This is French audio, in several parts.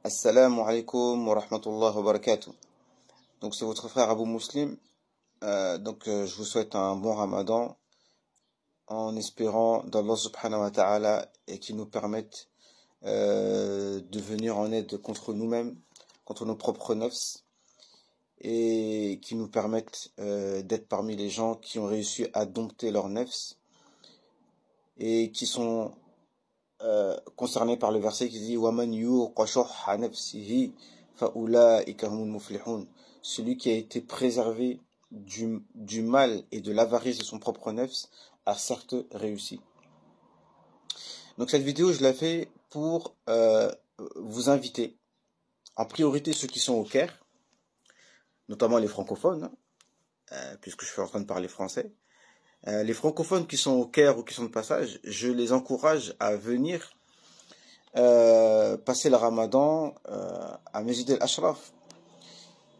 Assalamu alaikum wa rahmatullahi wa barakatuh. Donc c'est votre frère Abou Muslim. Je vous souhaite un bon Ramadan en espérant d'Allah subhanahu wa ta'ala et qu'il nous permette de venir en aide contre nous-mêmes, contre nos propres nafs et qui nous permette d'être parmi les gens qui ont réussi à dompter leurs nafs et qui sont concerné par le verset qui dit وَمَنْ يُوقَ شُحَّ نَفْسِهِ فَأُولَٰئِكَ هُمُ الْمُفْلِحُونَ. Celui qui a été préservé du mal et de l'avarice de son propre nefs a certes réussi. Donc cette vidéo je la fais pour vous inviter, en priorité ceux qui sont au Caire, notamment les francophones, puisque je suis en train de parler français. Les francophones qui sont au Caire ou qui sont de passage, je les encourage à venir passer le Ramadan à Mesjid el-Ashraf.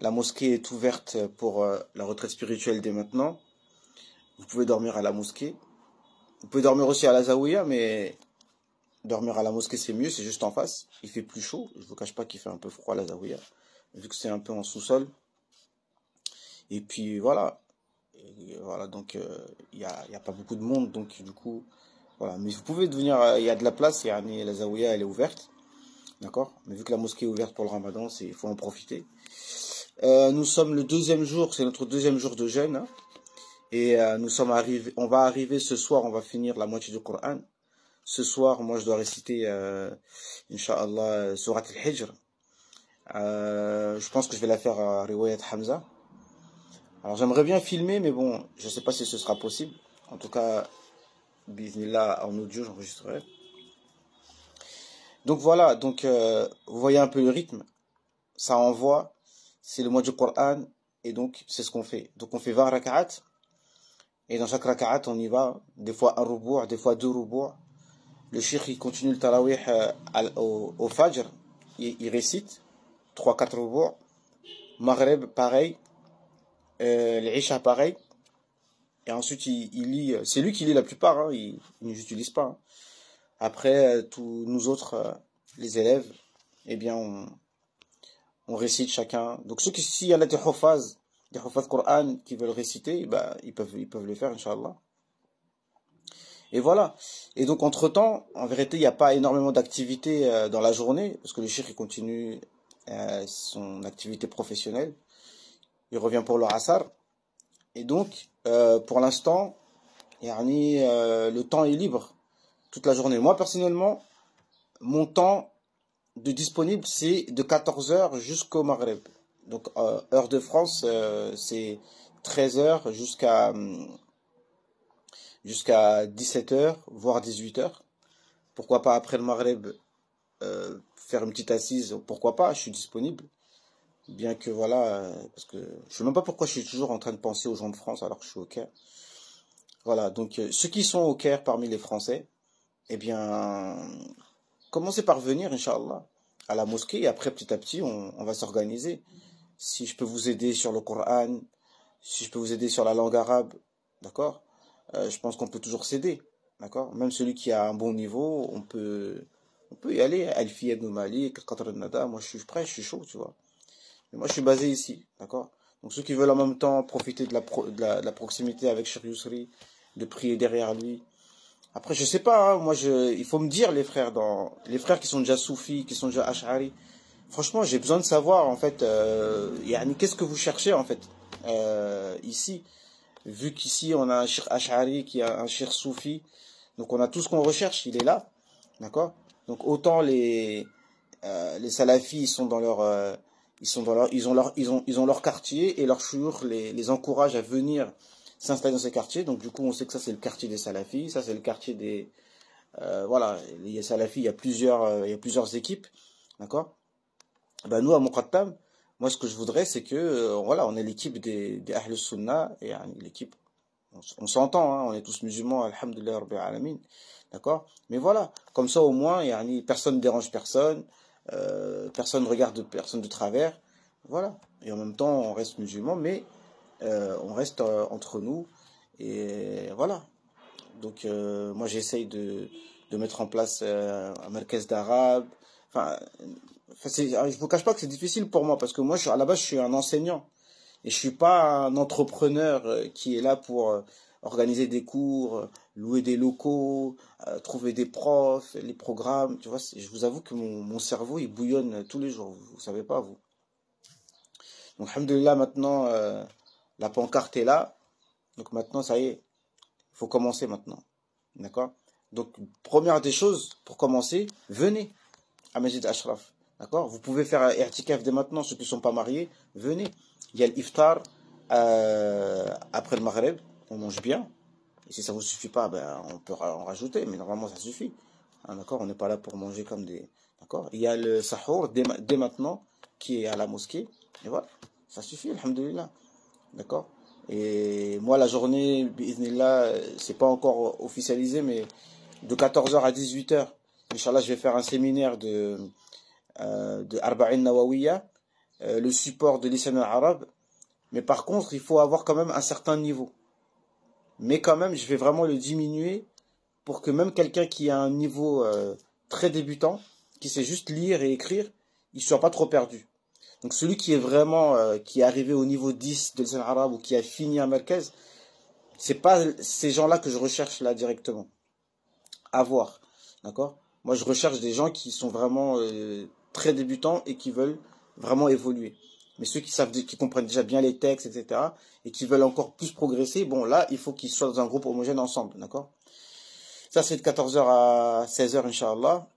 La mosquée est ouverte pour la retraite spirituelle dès maintenant. Vous pouvez dormir à la mosquée. Vous pouvez dormir aussi à la Zawiya, mais dormir à la mosquée c'est mieux, c'est juste en face. Il fait plus chaud, je vous cache pas qu'il fait un peu froid à la Zawiya, vu que c'est un peu en sous-sol. Et puis voilà. Et voilà, donc il y a pas beaucoup de monde, donc du coup voilà, mais vous pouvez devenir, il y a de la place, la Zawiya elle est ouverte, d'accord, mais vu que la mosquée est ouverte pour le Ramadan, il faut en profiter. Nous sommes le deuxième jour, c'est notre deuxième jour de jeûne, hein, et on va arriver ce soir, on va finir la moitié du Coran. Ce soir, moi je dois réciter Inch'Allah Surat al-Hijr. Je pense que je vais la faire à Riwayat Hamza. Alors j'aimerais bien filmer, mais bon, je ne sais pas si ce sera possible. En tout cas, bismillah, en audio, j'enregistrerai. Donc voilà, donc vous voyez un peu le rythme. Ça envoie, c'est le mois du Coran, et donc c'est ce qu'on fait. Donc on fait 20 rak'at, et dans chaque rak'at, on y va, des fois un rubu', des fois deux rubu'. Le cheikh, il continue le tarawih au fajr, il récite 3-4 rubu'. Maghreb, pareil. L'Isha pareil, et ensuite il lit, c'est lui qui lit la plupart, hein, il ne l'utilise pas, hein. Après tous nous autres les élèves, eh bien on récite chacun. Donc ceux qui, s'il y en a des hufaz Coran qui veulent réciter, bah, ils peuvent le faire Inch'Allah. Et voilà. Et donc entre temps, en vérité il n'y a pas énormément d'activités dans la journée, parce que le cheikh il continue son activité professionnelle. Il revient pour le Asar. Et donc, pour l'instant, le temps est libre toute la journée. Moi, personnellement, mon temps de disponible, c'est de 14 h jusqu'au Maghreb. Donc, heure de France, c'est 13 h jusqu'à 17 h, voire 18 h. Pourquoi pas après le Maghreb, faire une petite assise, pourquoi pas, je suis disponible. Bien que voilà, parce que je sais même pas pourquoi je suis toujours en train de penser aux gens de France alors que je suis au Caire. Voilà, donc ceux qui sont au Caire parmi les Français, eh bien, commencez par venir, Inch'Allah, à la mosquée, et après petit à petit, on va s'organiser. Si je peux vous aider sur le Coran, si je peux vous aider sur la langue arabe, d'accord, je pense qu'on peut toujours s'aider, d'accord. Même celui qui a un bon niveau, on peut y aller. Alfi ibn Malik, Qatr al-Nada, moi je suis prêt, je suis chaud, tu vois. Mais moi, je suis basé ici, d'accord? Donc, ceux qui veulent en même temps profiter de la proximité avec Cheikh Yousri, de prier derrière lui. Après, je sais pas, hein, il faut me dire, les frères qui sont déjà soufis, qui sont déjà ash'ari. Franchement, j'ai besoin de savoir, en fait, qu'est-ce que vous cherchez, en fait, ici. Vu qu'ici, on a un Cheikh ash'ari, qui a un Cheikh soufi. Donc, on a tout ce qu'on recherche, il est là, d'accord? Donc, autant les salafis, ils sont dans leur, ils ont leur quartier, et leur chour les encourage à venir s'installer dans ces quartiers. Donc du coup on sait que ça c'est le quartier des salafis, ça c'est le quartier des voilà, les salafis, il y a plusieurs équipes, d'accord. Ben nous à Muqattam, moi ce que je voudrais c'est que voilà, on est l'équipe des Ahl Sunnah, et l'équipe, on s'entend, hein, on est tous musulmans, alhamdulillah rabbil alamin, d'accord. Mais voilà, comme ça au moins personne ne dérange personne. Personne ne regarde personne de travers, voilà. Et en même temps, on reste musulman, mais on reste entre nous, et voilà. Donc, moi, j'essaye de mettre en place un merkez d'arabe, Enfin, je vous cache pas que c'est difficile pour moi parce que moi, à la base, je suis un enseignant et je suis pas un entrepreneur qui est là pour organiser des cours, louer des locaux, trouver des profs, les programmes. Tu vois, je vous avoue que mon cerveau il bouillonne tous les jours. Vous savez pas vous. Donc, alhamdoulilah, maintenant la pancarte est là. Donc maintenant, ça y est, il faut commencer maintenant. D'accord? Donc, première des choses, pour commencer, venez à Masjid Ashraf. D'accord? Vous pouvez faire un i'tikaf dès maintenant, ceux qui ne sont pas mariés, venez. Il y a l'iftar après le Maghreb, on mange bien. Et si ça ne vous suffit pas, ben, on peut en rajouter, mais normalement ça suffit. Hein, d'accord? On n'est pas là pour manger comme des... D'accord? Il y a le sahur dès maintenant, qui est à la mosquée. Et voilà, ça suffit, alhamdoulilah. D'accord? Et moi, la journée, bi'idhnillah, c'est pas encore officialisé, mais de 14h à 18h, Inch'Allah, je vais faire un séminaire de Arba'in Nawawiya, le support de l'islam arabe. Mais par contre, il faut avoir quand même un certain niveau. Mais quand même, je vais vraiment le diminuer pour que même quelqu'un qui a un niveau très débutant, qui sait juste lire et écrire, il ne soit pas trop perdu. Donc celui qui est vraiment, qui est arrivé au niveau 10 de l'islam arabe ou qui a fini un Markaz, c'est pas ces gens-là que je recherche là directement. À voir. D'accord? Moi, je recherche des gens qui sont vraiment très débutants et qui veulent vraiment évoluer. Mais ceux qui savent, qui comprennent déjà bien les textes, etc., et qui veulent encore plus progresser, bon, là, il faut qu'ils soient dans un groupe homogène ensemble, d'accord? Ça, c'est de 14h à 16h, Inch'Allah.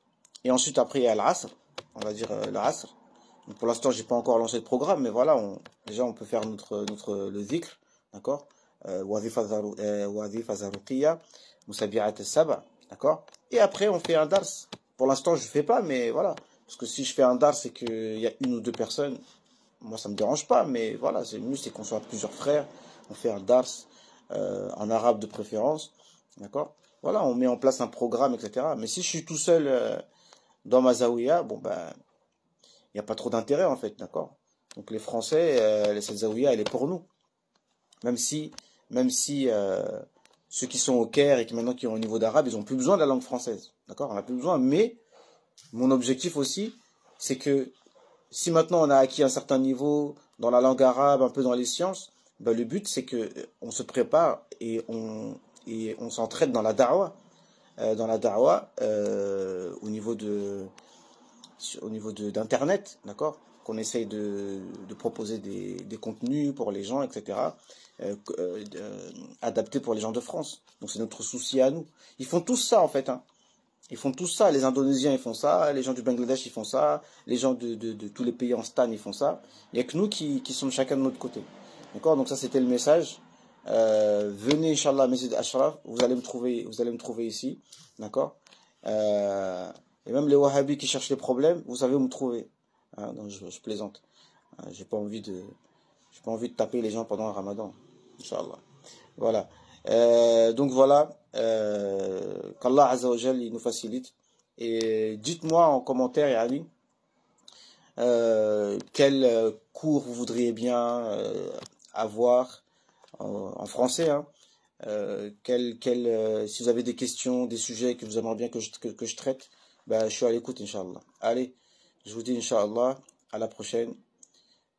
Et ensuite, après, il y a l'Asr, on va dire l'Asr. Donc, pour l'instant, j'ai pas encore lancé de programme, mais voilà, déjà, on peut faire le zikr, d'accord? Wadhifa Zaruqiyya, Musabi'at al-Saba, d'accord? Et après, on fait un dars. Pour l'instant, je fais pas, mais voilà. Parce que si je fais un dars et qu'il y a une ou deux personnes, moi, ça me dérange pas, mais voilà, c'est mieux, c'est qu'on soit plusieurs frères. On fait un dars, en arabe de préférence, d'accord? Voilà, on met en place un programme, etc. Mais si je suis tout seul dans ma zaouia, bon, ben, il n'y a pas trop d'intérêt, en fait, d'accord? Donc, les Français, cette zaouia, elle est pour nous. Même si ceux qui sont au Caire et qui maintenant qui ont au niveau d'arabe, ils n'ont plus besoin de la langue française. D'accord? On n'a plus besoin. Mais mon objectif aussi, c'est que si maintenant on a acquis un certain niveau dans la langue arabe, un peu dans les sciences, ben le but c'est que on se prépare et on s'entraide dans la da'wa. Au niveau d'internet, d'accord, qu'on essaye de proposer des contenus pour les gens, etc., adaptés pour les gens de France. Donc c'est notre souci à nous. Ils font tous ça en fait, hein. Ils font tous ça. Les Indonésiens ils font ça, les gens du Bangladesh ils font ça, les gens de tous les pays en stan ils font ça. Il n'y a que nous qui sommes chacun de notre côté. D'accord. Donc ça c'était le message. Venez Inch'Allah à Masjid Ashraf, vous allez me trouver ici, d'accord. Et même les Wahhabis qui cherchent les problèmes, vous savez où me trouver. Hein, donc je plaisante. J'ai pas envie de taper les gens pendant le Ramadan, Inch'Allah. Voilà. Donc voilà, qu'Allah Azza wa Jal il nous facilite. Et dites-moi en commentaire, Yani, quel cours vous voudriez bien avoir en français, hein. Si vous avez des questions, des sujets que vous aimeriez bien que je traite, ben, je suis à l'écoute, Inch'Allah. Allez, je vous dis Inch'Allah, à la prochaine.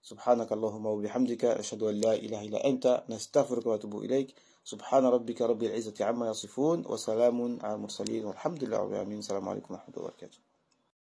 سبحانك اللهم وبحمدك أشهد أن لا إله إلا أنت نستغفرك ونتوب إليك سبحان ربك رب العزة عما يصفون وسلام على المرسلين والحمد لله رب العالمين السلام عليكم ورحمة الله وبركاته